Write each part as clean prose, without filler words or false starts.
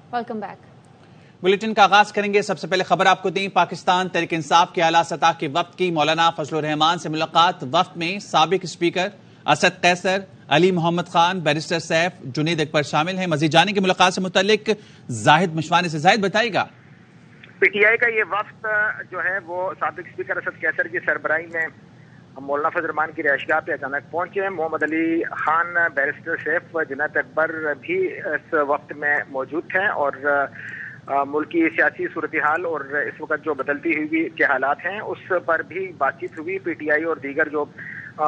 Welcome back. Bulletin का आगाज करेंगे। सबसे पहले खबर आपको दें, पाकिस्तान तहरीक इंसाफ के आला सतह के वफ्द की मौलाना फजलुर रहमान से मुलाकात। वफ्द में साबिक स्पीकर असद कैसर, अली मोहम्मद खान, बैरिस्टर सैफ, जुनेद अकबर शामिल हैं। मजीद जाने की मुलाकात से मुतल्लिक जाहिद मशवानी से जाहिद बताएगा। पीटीआई का ये वफ्द जो है वो साबिक स्पीकर असद कैसर की सरबराही में मौलाना फजल रहमान की रिहाइशगाह पे अचानक पहुंचे। मोहम्मद अली खान, बैरिस्टर सैफ, जुनेद अकबर भी इस वक्त में मौजूद थे और मुल्क की सियासी सूरत हाल और इस वक्त जो बदलती हुई के हालात हैं उस पर भी बातचीत हुई। पीटीआई और दीगर जो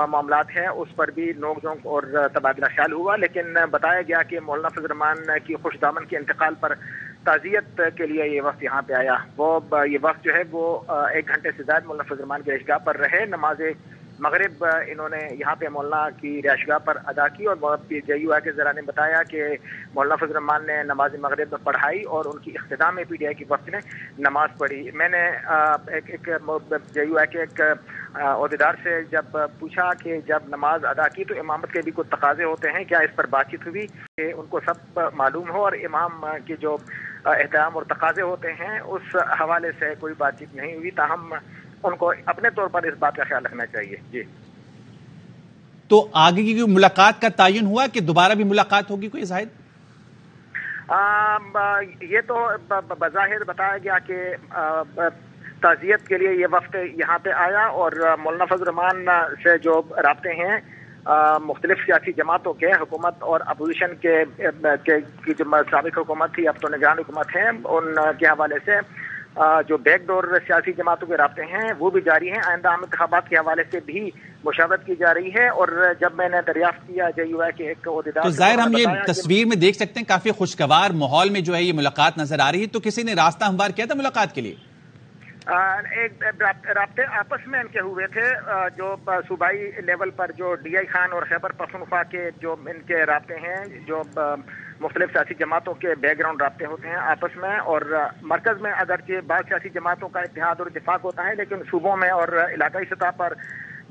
मामलात हैं उस पर भी नोक झोंक और तबादला ख्याल हुआ, लेकिन बताया गया कि मौलाना फजल रहमान की खुशदामन के इंतकाल पर ताज़ियत के लिए ये वक्त यहाँ पे आया। ये वक्त जो है वो 1 घंटे से ज्यादा मौलाना फजल रहमान की रिहाइशगाह पर रहे। नमाज मगरिब इन्होंने यहाँ पे मौलाना की रिहाइशगाह पर अदा की और JUI के ज़रा ने बताया कि मौलाना फजल रहमान ने नमाज मगरिब पढ़ाई और उनकी इख्तिताम में PTI की वक्त ने नमाज पढ़ी। मैंने एक JUI के एक अहदेदार से जब पूछा कि जब नमाज अदा की तो इमामत के भी कुछ तकाजे होते हैं, क्या इस पर बातचीत हुई कि उनको सब मालूम हो, और इमाम की जो एहतराम और तकाजे होते हैं उस हवाले से कोई बातचीत नहीं हुई। ताहम उनको अपने तौर पर इस बात का ख्याल रखना चाहिए। जी, तो आगे की मुलाकात का तयन हुआ कि दोबारा भी मुलाकात होगी कोई जाहिद? ये तो बज़ाहिर बताया गया कि ताज़ियत के लिए ये वक्त यहाँ पे आया और मौलाना फजल रहमान से जो राब्ते हैं मुख्तलिफ सियासी जमातों के, हुकूमत और अपोजिशन की जो साबिक हुकूमत थी, अब तो निगरान हुकूमत है, उनके हवाले से जो बैकडोर सियासी जमातों के राब्ते हैं वो भी जारी हैं। आइंदा आम इंतखाबात के हवाले से भी मुशावरत की जा रही है। और जब मैंने दरियाफ्त किया JUI के एक अहदेदार, तो जाहिर हम ये तस्वीर में देख सकते हैं काफी खुशगवार माहौल में जो है ये मुलाकात नजर आ रही है। तो किसी ने रास्ता हमवार किया था मुलाकात के लिए? एक राब्ते आपस में इनके हुए थे, जो सूबाई लेवल पर जो DI खान और खैबर पख्तूनख्वा के जो इनके राब्ते हैं, जो मुख्तलिफ सियासी जमातों के बैकग्राउंड राब्ते होते हैं आपस में, और मरकज में अगरचे बाद सियासी जमातों का इत्तेहाद और इत्तेफाक होता है, लेकिन सूबों में और इलाकाई सतह पर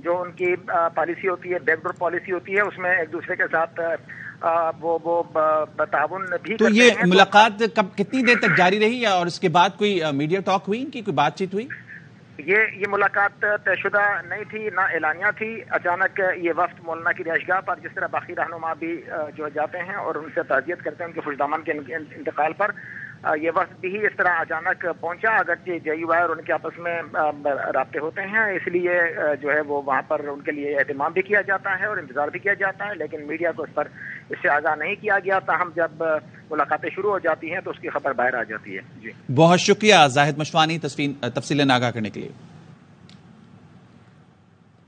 जो उनकी पॉलिसी होती है, बैकडोर पॉलिसी होती है, उसमें एक दूसरे के साथ वो ताउन भी। तो ये मुलाकात कब कितनी देर तक जारी रही और उसके बाद कोई मीडिया टॉक हुई, इनकी कोई बातचीत हुई? ये मुलाकात तयशुदा नहीं थी, ना एलानिया थी। अचानक ये वफ्द मौलाना की रिहाइशगाह पर, जिस तरह बाकी रहनुमा भी जो जाते हैं और उनसे ताज़ियत करते हैं उनके खुशदामन के इंतकाल पर, ये वक्त भी इस तरह अचानक पहुंचा। अगरचे JUI और उनके आपस में राब्ते होते हैं, इसलिए जो है वो वहाँ पर उनके लिए एहतमाम भी किया जाता है और इंतजार भी किया जाता है, लेकिन मीडिया को इस पर इससे आगाह नहीं किया गया। ताहम जब मुलाकातें शुरू हो जाती हैं तो उसकी खबर बाहर आ जाती है। जी, बहुत शुक्रिया जाहिद मशवानी तफसीलें आगाह करने के लिए।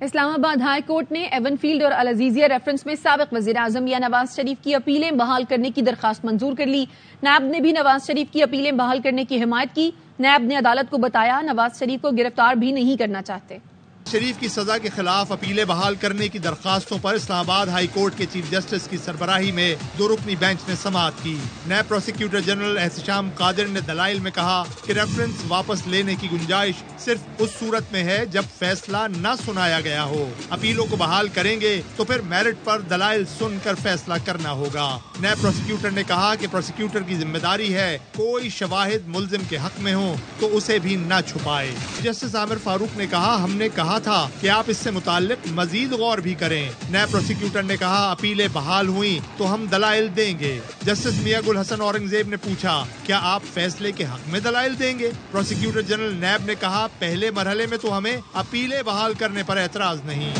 इस्लामाबाद हाई कोर्ट ने एवनफील्ड और अल अजीजिया रेफरेंस में साबिक वज़ीर आज़म या नवाज शरीफ की अपीलें बहाल करने की दरखास्त मंजूर कर ली। नैब ने भी नवाज शरीफ की अपीलें बहाल करने की हिमायत की। नैब ने अदालत को बताया नवाज शरीफ को गिरफ्तार भी नहीं करना चाहते। शरीफ की सजा के खिलाफ अपीलें बहाल करने की दरखास्तों पर इस्लामाबाद हाई कोर्ट के चीफ जस्टिस की सरबराही में 2 रुकनी बेंच ने समाअत की। नैब प्रोसिक्यूटर जनरल एहतिशाम कादिर ने दलाइल में कहा कि रेफरेंस वापस लेने की गुंजाइश सिर्फ उस सूरत में है जब फैसला न सुनाया गया हो। अपीलों को बहाल करेंगे तो फिर मेरिट पर दलाइल सुनकर फैसला करना होगा। नैब प्रोसिक्यूटर ने कहा कि प्रोसिक्यूटर की जिम्मेदारी है कोई शवाहिद मुल्जिम के हक में हो तो उसे भी न छुपाए। जस्टिस आमिर फारूक ने कहा हमने कहा था कि आप इससे मुताल्लिक मजीद गौर भी करें। नैब प्रोसिक्यूटर ने कहा अपीलें बहाल हुई तो हम दलाइल देंगे। जस्टिस मियां गुल हसन औरंगजेब ने पूछा क्या आप फैसले के हक में दलाइल देंगे? प्रोसिक्यूटर जनरल नैब ने कहा पहले मरहले में तो हमें अपीलें बहाल करने पर एतराज नहीं।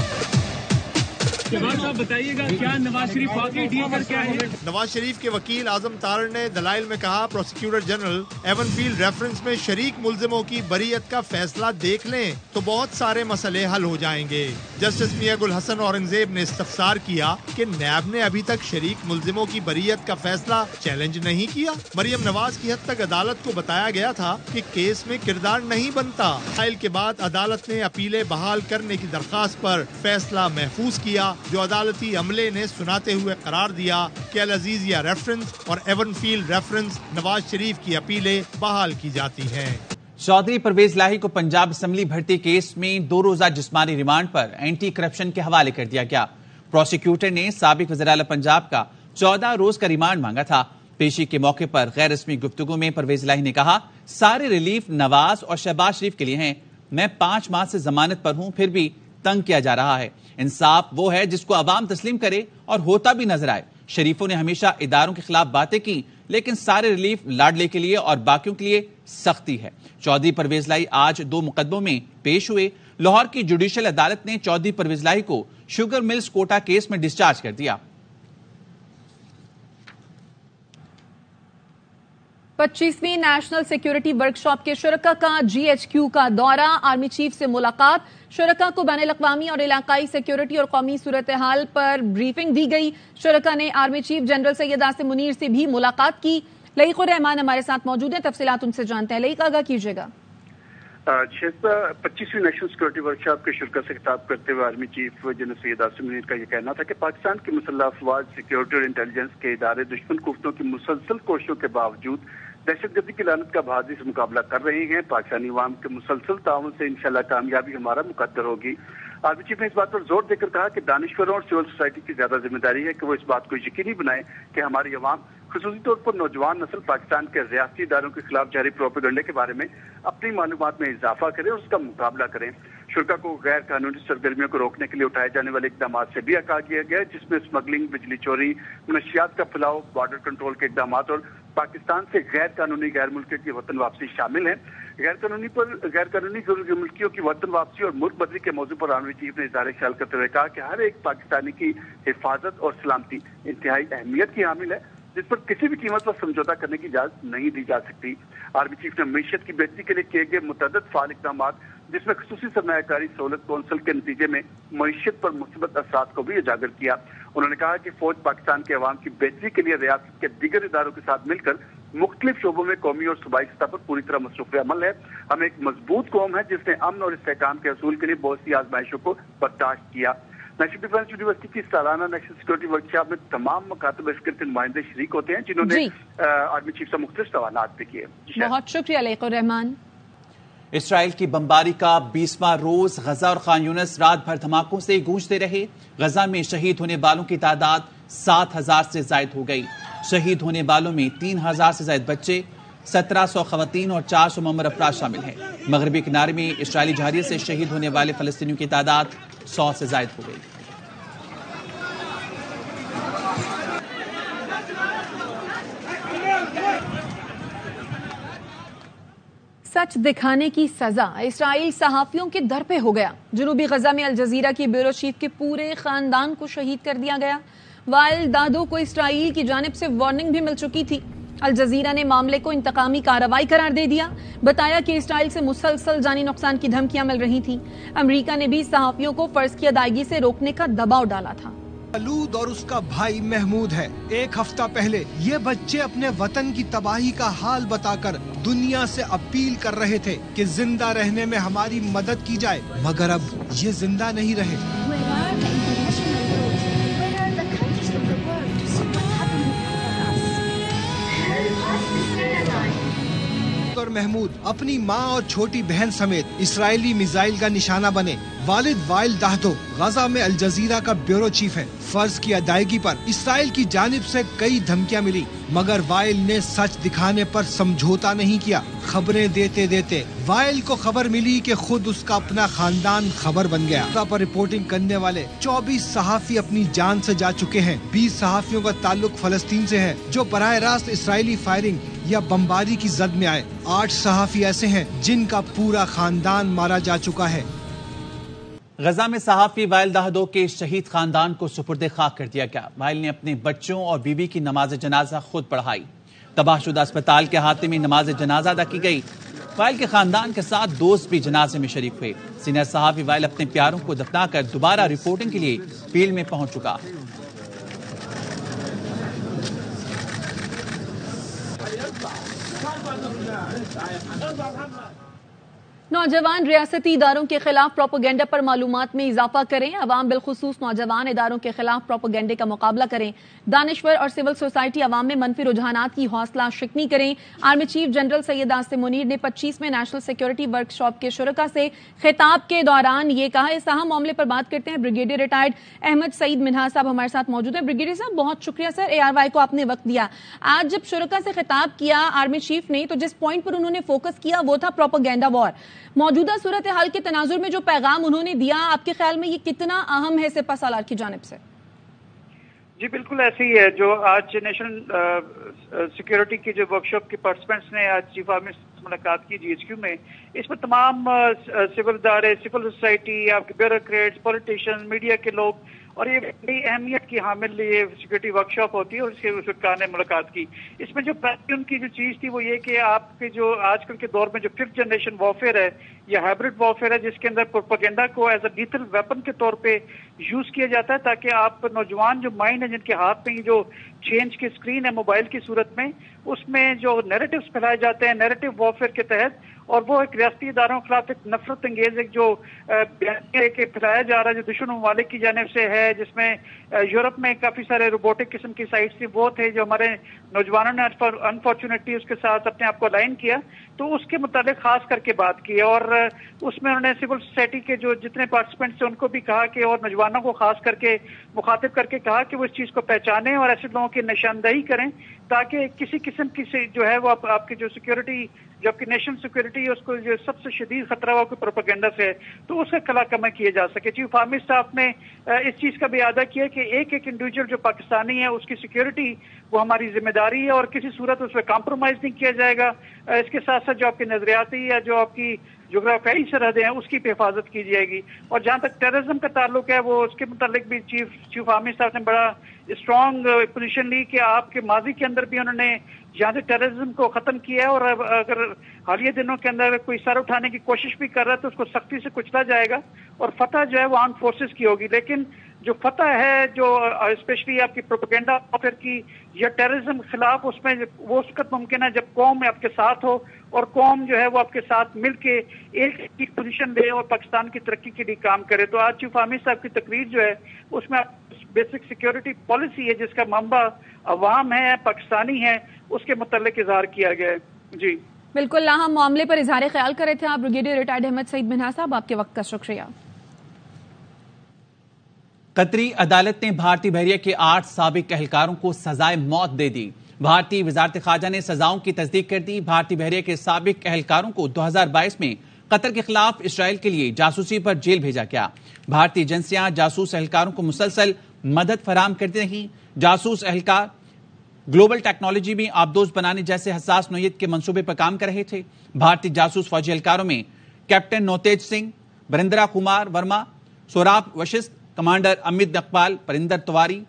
साहब बताइएगा क्या नवाज शरीफ वाकई डील कर क्या है? नवाज शरीफ के वकील आजम तारड़ ने दलाइल में कहा प्रोसिक्यूटर जनरल एवनफील्ड रेफरेंस में शरीक मुल्जिमों की बरीयत का फैसला देख लें तो बहुत सारे मसले हल हो जाएंगे। जस्टिस मियां गुल हसन औरंगजेब ने इस्तफसार किया कि नैब ने अभी तक शरीक मुल्जिमों की बरीयत का फैसला चैलेंज नहीं किया। मरियम नवाज की हद तक अदालत को बताया गया था कि केस में किरदार नहीं बनता। ट्रायल के बाद अदालत ने अपीलें बहाल करने की दरखास्त पर फैसला महफूज किया, जो अदालती अमले ने सुनाते हुए करार दिया कि अल अजीजिया रेफरेंस और एवनफील्ड रेफरेंस नवाज शरीफ की अपीलें बहाल की जाती हैं। चौधरी परवेज लाही को पंजाब असेंबली भर्ती केस में 2 रोजा जिस्मानी रिमांड पर एंटी करप्शन के हवाले कर दिया गया। प्रोसिक्यूटर ने साबिक वज़ीर आला पंजाब का 14 रोज का रिमांड मांगा था। پیشی کے موقع پر غیر رسمی گفتگو میں پرویز الہی نے کہا، سارے ریلیف نواز اور شہباز شریف کے لیے ہیں۔ میں 5 ماہ سے ضمانت پر ہوں، پھر بھی تنگ کیا جا رہا ہے۔ انصاف وہ ہے جس کو عوام تسلیم کرے اور ہوتا بھی نظر آئے۔ شریفوں نے ہمیشہ اداروں کے خلاف باتیں کی، لیکن سارے ریلیف لاڈلے کے لیے اور باقیوں کے لیے سختی ہے۔ چودھری پرویز الہی آج 2 مقدموں میں پیش ہوئے۔ لاہور کی جوڈیشل عدالت نے چودھری پرویز الہی کو شوگر ملز کوٹا کیس میں ڈسچارج کر دیا۔ 25ویں نیشنل سیکیورٹی ورکشاپ کے شرکا کا GHQ کا دورہ، آرمی چیف سے ملاقات، شرکا کو بین الاقوامی اور علاقائی سیکیورٹی اور قومی صورتحال پر بریفنگ دی گئی۔ شرکا نے army chief general Syed Asim Munir سے بھی ملاقات کی۔ لئیق الرحمان ہمارے ساتھ موجود ہیں، تفصیلات ان سے جانتے ہیں۔ لئیق آگاہ کیجیے گا۔ 25ویں نیشنل سیکورٹی ورکشاپ کے شرکا سے خطاب کرتے ہوئے army chief general Syed Asim Munir کا یہ کہنا تھا کہ پاکستان کی مسلح افواج، سیکیورٹی اور انٹیلیجنس کے ادارے دشمن قوتوں کی مسلسل کوششوں کے باوجود دہشت گردی کی لعنت کا بہادری سے مقابلہ کر رہے ہیں۔ پاکستانی عوام کے مسلسل تعاون سے انشاءاللہ کامیابی ہمارا مقدر ہوگی۔ آرمی چیف نے اس بات پر زور دے کر کہا کہ دانشوروں اور سول سوسائٹی کی زیادہ ذمہ داری ہے کہ وہ اس بات کو یقینی بنائیں کہ ہماری عوام، خصوصی طور پر نوجوان نسل، پاکستان کے ریاستی اداروں کے خلاف جاری پروپیگنڈے کے بارے میں اپنی معلومات میں اضافہ کریں اور اس کا مقابلہ کریں۔ شرکا کو غیر قانونی سرگرمیوں کو روکنے کے لیے اٹھائے جانے والے اقدامات سے بھی آگاہ کیا گیا، جس میں اسمگلنگ، بجلی چوری، منشیات کا پھیلاؤ، بارڈر کنٹرول کے اقدامات اور پاکستان سے غیر قانونی غیر ملکیوں کی وطن واپسی شامل ہیں۔ غیر قانونی ملکیوں کی وطن واپسی اور ملک بدری کے موضوع پر آرمی چیف نے اظہار خیال کرتے ہوئے کہا کہ ہر ایک پاکستانی کی حفاظت اور سلامتی انتہائی اہمیت کی حامل ہے، جس پر کسی بھی قیمت پر سمجھوتہ کرنے کی اجازت نہیں دی جا سکتی۔ آرمی چیف نے معیشت کی بہتری کے لیے کیے گئے متعدد فعال اقدامات، جس میں خصوصی سرمایہ کاری سہولت کونسل کے نتیجے میں معیشت پر مثبت اثرات کو بھی اجاگر کیا۔ انہوں نے کہا کہ فوج پاکستان کے عوام کی بہتری کے لیے ریاست کے دیگر اداروں کے ساتھ مل کر مختلف شعبوں میں قومی اور صوبائی سطح پر پوری طرح مصروف عمل ہے۔ ہم ایک مضبوط قوم ہے جس نے امن اور استحکام کے حصول کے لیے بہت سی آزمائشوں کو برداشت کیا۔ نیشنل ڈیفنس یونیورسٹی کی سالانہ نیشنل سیکورٹی ورکشاپ میں تمام مکاتب عسکر کے نمائندے شریک ہوتے ہیں، جنہوں نے آرمی چیف سے مختلف سوالات بھی کیے۔ بہت شکریہ لئیق الرحمان۔ اسرائیل کی بمباری کا 20واں روز غزہ اور خان یونس رات بھر دھماکوں سے گونجتے رہے۔ غزہ میں شہید ہونے والوں کی تعداد 7,000 سے زائد ہو گئی۔ شہید ہونے والوں میں 3,000 سے زائد بچے، 1,700 خواتین اور 400 معمر افراد شامل ہیں۔ مغربی کنارے میں اسرائیلی جارحیت سے شہید ہونے والے فلسطینیوں کی تعداد 100 سے زائد ہو گئی۔ سچ دکھانے کی سزا، اسرائیل صحافیوں کے در پہ ہو گیا۔ جنوبی غزہ میں الجزیرہ کی بیورو چیف کے پورے خاندان کو شہید کر دیا گیا۔ وائل دادو کو اسرائیل کی جانب سے وارننگ بھی مل چکی تھی۔ الجزیرہ نے معاملے کو انتقامی کارروائی قرار دے دیا، بتایا کہ اسرائیل سے مسلسل جانی نقصان کی دھمکیاں مل رہی تھیں۔ امریکہ نے بھی صحافیوں کو فرض کی ادائیگی سے روکنے کا دباؤ ڈالا تھا۔ خلود اور اس کا بھائی محمود ہے۔ 1 ہفتہ پہلے یہ بچے اپنے وطن کی تباہی کا حال بتا کر دنیا سے اپیل کر رہے تھے کہ زندہ رہنے میں ہماری مدد کی جائے، مگر اب یہ زندہ نہیں رہے۔ اور محمود اپنی ماں اور چھوٹی بہن سمیت اسرائیلی میزائل کا نشانہ بنے۔ والد وائل دہدو غزہ میں الجزیرہ کا بیورو چیف ہے۔ فرض کی ادائیگی پر اسرائیل کی جانب سے کئی دھمکیاں ملی، مگر وائل نے سچ دکھانے پر سمجھوتا نہیں کیا۔ خبریں دیتے دیتے وائل کو خبر ملی کہ خود اس کا اپنا خاندان خبر بن گیا۔ غزہ پر رپورٹنگ کرنے والے 24 صحافی اپنی جان سے جا چکے ہیں۔ 20 صحافیوں کا تعلق فلسطین سے ہے جو براہ راست اسرائیلی فائرنگ یا بمباری کی زد میں آئے۔ 8 صحافی ایسے ہیں جن کا پورا خاندان مارا جا چکا ہے۔ غزہ میں صحافی وائل دہدو کے شہید خاندان کو سپرد خاک کر دیا گیا۔ وائل نے اپنے بچوں اور بیوی کی نماز جنازہ خود پڑھائی۔ تباہ شدہ اسپتال کے احاطے میں نماز جنازہ ادا کی گئی۔ وائل کے خاندان کے ساتھ دوست بھی جنازے میں شریک ہوئے۔ سینئر صحافی وائل اپنے پیاروں کو دفنا کر دوبارہ رپورٹنگ کے لیے فیلڈ میں پہنچ چکا۔ नौजवान रियासती इदारों के खिलाफ प्रोपेगेंडा पर मालूमात में इजाफा करें। अवाम बिलखुसूस नौजवान इदारों के खिलाफ प्रोपेगेंडे का मुकाबला करें। दानिश्वर और सिविल सोसाइटी अवाम में मनफी रुझानात की हौसला शिकनी करें। Army chief general Syed Asim Munir ने 25वें नेशनल सिक्योरिटी वर्कशॉप के शुरका से खिताब के दौरान ये कहा। इस अहम मामले पर बात करते हैं। ब्रिगेडियर रिटायर्ड अहमद सईद मिन्हाज साहब हमारे साथ मौजूद हैं। ब्रिगेडियर साहब, बहुत शुक्रिया सर, ARY को आपने वक्त दिया। आज जब शुरका से खिताब किया आर्मी चीफ ने, तो जिस पॉइंट पर उन्होंने फोकस किया वो था प्रोपेगेंडा वॉर। मौजूदा सूरत हाल के तनाजुर में जो पैगाम उन्होंने दिया, आपके ख्याल में ये कितना अहम है सिपा सालार की जानिब से? जी बिल्कुल ऐसे ही है। जो आज नेशनल सिक्योरिटी की जो वर्कशॉप के पार्टिसिपेंट्स ने आज चीफ आर्मी से मुलाकात की GHQ में, इसमें तमाम सिविल इदारे, सिविल सोसाइटी, आपके ब्यूरोक्रेट्स, पॉलिटिशियंस, मीडिया के लोग, और ये बड़ी अहमियत की हामिल ये सिक्योरिटी वर्कशॉप होती है और इसके सरकार ने मुलाकात की। इसमें जो पहली उनकी जो चीज थी वो ये कि आपके जो आजकल के दौर में जो 5th जनरेशन वॉरफेयर है या हाइब्रिड वॉरफेयर है, जिसके अंदर प्रोपेगेंडा को एज अ लीथल वेपन के तौर पे यूज किया जाता है, ताकि आप नौजवान जो माइंड है, जिनके हाथ में जो चेंज की स्क्रीन है मोबाइल की सूरत में, उसमें जो नैरेटिव्स फैलाए जाते हैं नैरेटिव वॉरफेयर के तहत, और वो एक रियासती इदारों के खिलाफ एक नफरत अंगेज एक जो फैलाया जा रहा है जो दुश्मन ममालिक की जानिब से है, जिसमें यूरोप में काफी सारे रोबोटिक किस्म की साइट्स थी, वो थे जो हमारे नौजवानों ने अनफॉर्चुनेटली उसके साथ अपने आप को अलाइन किया, तो उसके मुताबिक खास करके बात की। और उसमें उन्होंने सिविल सोसाइटी के जो जितने पार्टिसिपेंट्स थे उनको भी कहा कि, और नौजवानों को खास करके मुखातिब करके कहा कि वो इस चीज को पहचानें और ऐसे लोगों की निशानदेही करें, ताकि किसी किस्म की से जो है वो आपकी जो सिक्योरिटी, जो आपकी नेशनल सिक्योरिटी है, उसको जो सबसे शदीद खतरा हुआ प्रोपेगेंडा से है, तो उसका कलाकमा किया जा सके। चीफ आर्मी स्टाफ ने इस चीज का भी अदा किया कि एक एक इंडिविजुअल जो पाकिस्तानी है उसकी सिक्योरिटी वो हमारी जिम्मेदारी है और किसी सूरत उसमें कॉम्प्रोमाइज नहीं किया जाएगा। इसके साथ साथ जो आपकी नजरियाती या जो आपकी जोग्राफियाई सरहदें हैं उसकी भी हिफाजत की जाएगी। और जहां तक टेररिज्म का ताल्लुक है, वो उसके मुतालिक भी चीफ आर्मी स्टाफ ने बड़ा स्ट्रॉन्ग पोजीशन ली कि आपके माजी के अंदर भी उन्होंने जहां से टेररिज्म को खत्म किया है, और अगर हालिया दिनों के अंदर कोई सर उठाने की कोशिश भी कर रहा है तो उसको सख्ती से कुचला जाएगा, और फतह जो है वो आर्म्ड फोर्सेस की होगी। लेकिन जो फतह है, जो स्पेशली आपकी प्रोपेगेंडा वॉरफेयर की या टेररिज्म के खिलाफ, उसमें वो उस वक्त मुमकिन है जब कौम आपके साथ हो और कौम जो है वो आपके साथ मिलके एक पोजीशन ले और पाकिस्तान की तरक्की के लिए काम करे। तो आज चीफ आर्मी साहब की तकरीर जो है उसमें बेसिक सिक्योरिटी पॉलिसी है जिसका मंबा अवाम है, पाकिस्तानी है, उसके मुतालिक इजहार किया गया है। जी बिल्कुल, अहम मामले पर इजहार ख्याल कर रहे थे आप ब्रिगेडियर रिटायर्ड अहमद सईद मिन्हाज साहब, आपके वक्त का शुक्रिया। कतरी अदालत ने भारतीय बहरिया के 8 साबिक एहलकारों को सजाए मौत दे दी। भारतीय वजारत खारजा ने सजाओं की तस्दीक कर दी। भारतीय बहरिया के साबिक एहलकारों को 2022 में कतर के खिलाफ इसराइल के लिए जासूसी पर जेल भेजा गया। भारतीय एजेंसियां जासूस एहलकारों को मुसलसल मदद फराम करती रहीं। जासूस एहलकार ग्लोबल टेक्नोलॉजी में आबदोज बनाने जैसे हसास नोयत के मंसूबे पर काम कर रहे थे। भारतीय जासूस फौजी एहलकारों में कैप्टन नौतेज सिंह, बरिंदरा कुमार वर्मा, सोराब वशिष्ठ, कमांडर अमित इकबाल, परिंदर तिवारी,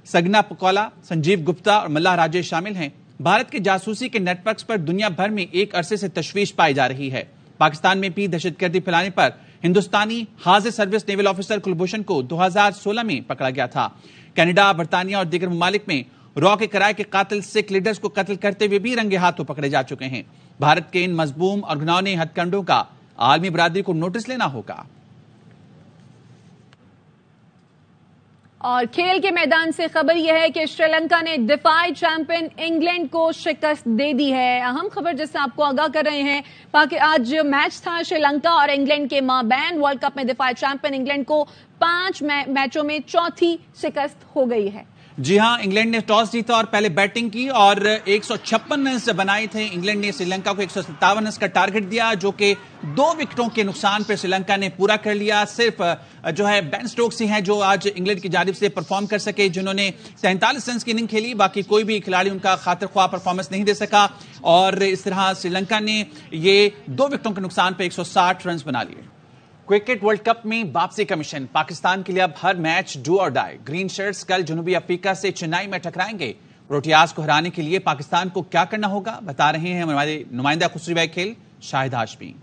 सगना पकौला, संजीव गुप्ता और मल्लाह राजेश शामिल हैं। भारत के जासूसी के नेटवर्क्स पर दुनिया भर में एक अरसे से तशवीश पाई जा रही है। पाकिस्तान में भी दहशतगर्दी फैलाने पर हिंदुस्तानी हाजिर सर्विस नेवल ऑफिसर कुलभूषण को 2016 में पकड़ा गया था। कनाडा, बरतानिया और दीगर ममालिक में रॉ के किराए के कातिल सिख लीडर्स को कत्ल करते हुए भी रंगे हाथों पकड़े जा चुके हैं। भारत के इन मजबूम और घिनौने हथकंडों का आलमी बरादरी को नोटिस लेना होगा। और खेल के मैदान से खबर यह है कि श्रीलंका ने डिफाई चैंपियन इंग्लैंड को शिकस्त दे दी है। अहम खबर जिससे आपको आगाह कर रहे हैं, बाकी आज मैच था श्रीलंका और इंग्लैंड के माबैन। वर्ल्ड कप में डिफाई चैंपियन इंग्लैंड को 5 मैचों में चौथी शिकस्त हो गई है। जी हां, इंग्लैंड ने टॉस जीता और पहले बैटिंग की और 156 रन बनाए थे। इंग्लैंड ने श्रीलंका को 157 रन का टारगेट दिया, जो कि 2 विकेटों के नुकसान पर श्रीलंका ने पूरा कर लिया। सिर्फ जो है बेन स्टोक्स ही हैं जो आज इंग्लैंड की जानिब से परफॉर्म कर सके, जिन्होंने 43 रन की इनिंग खेली। बाकी कोई भी खिलाड़ी उनका खातिर ख्वाह परफॉर्मेंस नहीं दे सका और इस तरह श्रीलंका ने ये 2 विकेटों के नुकसान पर 160 रन बना लिए। क्रिकेट वर्ल्ड कप में वापसी का मिशन, पाकिस्तान के लिए अब हर मैच डू और डाई। ग्रीन शर्ट्स कल जनूबी अफ्रीका से चेन्नई में टकराएंगे। प्रोटियाज को हराने के लिए पाकिस्तान को क्या करना होगा, बता रहे हैं हमारे नुमाइंदा खुसरी खेल शाहिद हाशमी।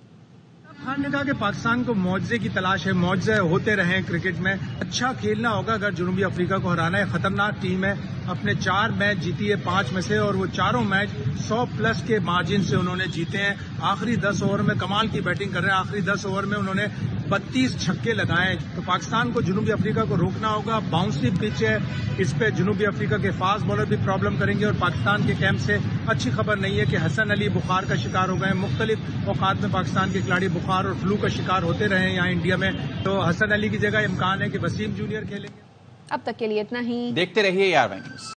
خان نے کہا کہ پاکستان کو معجزے کی تلاش ہے، معجزے ہوتے رہے کرکٹ میں، اچھا کھیلنا ہوگا اگر جنوبی افریقہ کو ہرانا ہے۔ خطرناک ٹیم ہے، اپنے 4 میچ جیتی ہے 5 میں سے، اور وہ چاروں میچ 100+ کے مارجن سے انہوں نے جیتے ہیں۔ آخری 10 اوور میں کمال کی بیٹنگ کر رہے ہیں، آخری 10 اوور میں انہوں نے 32 چھکے لگائے۔ تو پاکستان کو جنوبی افریقہ کو روکنا ہوگا۔ باؤنسری پچ ہے، اس پہ جنوبی افریقہ کے فاسٹ بالر بھی پرابلم کریں گے، اور پاکستان کے کیمپ سے اچھی خبر نہیں ہے کہ حسن علی بخار کا شکار ہو گئے۔ مختلف اوقات میں پاکستان کے کھلاڑی بخار اور فلو کا شکار ہوتے رہے ہیں یہاں انڈیا میں، تو حسن علی کی جگہ امکان ہے کہ وسیم جونیئر کھیلیں گے۔ اب تک کے لیے اتنا ہی، دیکھتے رہیے AR9 نیوز۔